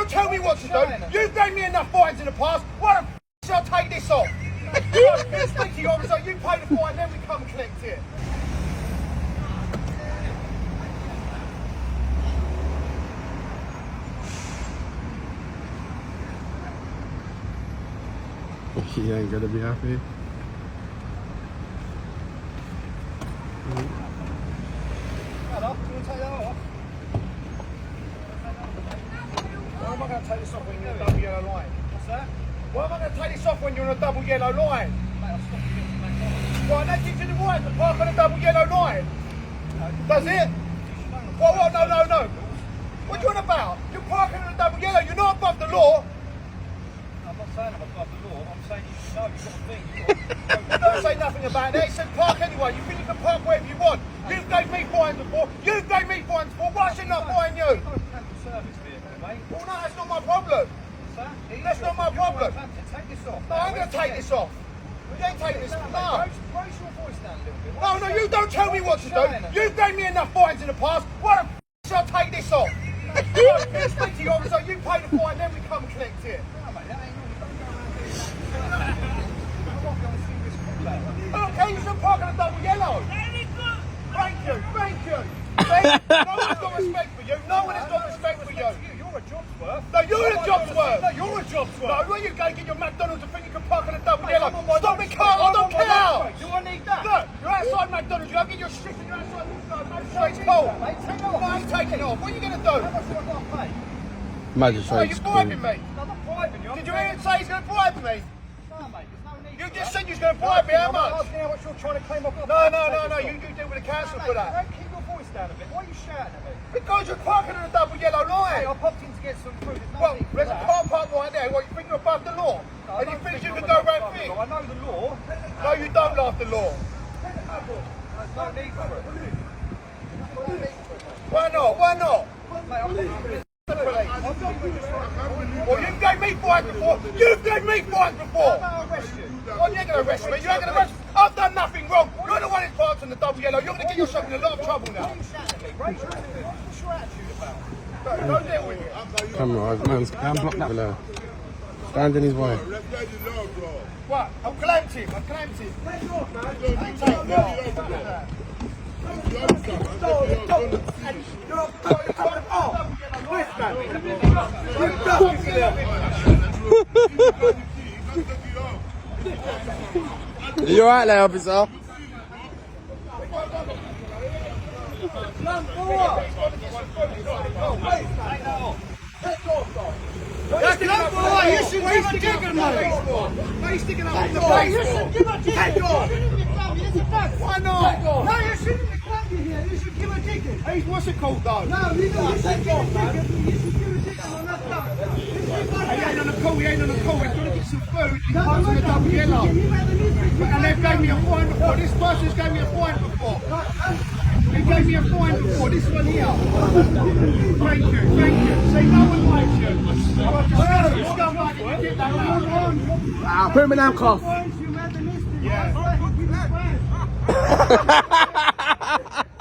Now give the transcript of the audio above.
don't tell me what to do. You gave me enough fines in the past. Why the f*** shall I take this off? You speak to your officer, you pay the fine, then we come and collect it. He ain't gonna be happy. Hello, do you want to take that off? Why am I going to take this off when you're on a double yellow line? What's that? Why am I going to take this off when you're on a double yellow line? Mate, I'll stop you getting back on. Right, that gives you the right to park on a double yellow line. Does it? What? No. What are you on about? You're parking on a double yellow, you're not above the law. I'm not saying I'm above the law, I'm saying you should know, you've got a thing. You don't say nothing about that, it said park anyway, you think you can park wherever you want. You gave me fines before, why should I not fine you? Well no, that's not my problem. That's not my problem. Take this off. No, I'm going to take this off. You ain't taking this off. No. Raise your voice down a little bit. No, you don't tell me what to do. You gave me enough fines in the past. Why the f*** shall I take this off? You speak to your officer, you pay the fine, then we come and collect it. Okay, you should park on a double yellow. Thank you. No one's got respect for you. No one has got respect for you. You're a job's worth. No, you're a job's worth. No, you're a job's worth. No, where you go get your McDonald's and think you can park on a double yellow? Stop me, car. I don't care. Do I need that? Look, you're outside McDonald's. You don't get your shit and you're outside this guy. No straight cold. No, I'm taking it off. What are you going to do? How much do I got to pay? Magistrate's you're bribing me. No, I'm not bribing you. Did you hear him say he's going to bribe me? No, mate. There's no need. You just said you was going to bribe me. How much? I'm asking how much you're trying to claim off. No. You deal with the council for that. Don't keep your voice down a bit. Why are you shouting at me? Because you're parking on a double yellow line. Hey, I popped in to get some food. Well, there's a car park right there. What, you think you're above the law? No, and you think you can go around things? I know the law. No, you don't laugh the law. There's no need for it. Why not? Well, you gave me fines before. You gave me fines before. I'll arrest you. Oh, you ain't going to arrest me. You ain't going to arrest me. I've done nothing wrong. You're the one who's parked on the double yellow. You're going to get yourself in a lot of trouble now. What's your attitude about? Don't deal with it. Camera, man's blocked below. Stand in his way. What? I've clamped him. Take it off, man. You alright there, officer? That's the number one. You should give a ticket, mate. Why are you sticking up with the face? You should give a ticket. Take off. Why not? No, you shouldn't be clapping here. You should give a ticket. Hey, what's it called, though? No, you should give a ticket. You should give a ticket on that stuff. He ain't on the call. He's going to get some food. He parks on the double yellow. And they've gave me a fine before. This person's gave me a fine before. He gave me a fine before. This one here. Thank you. See, no one likes you. Put him in handcuffs. Yeah.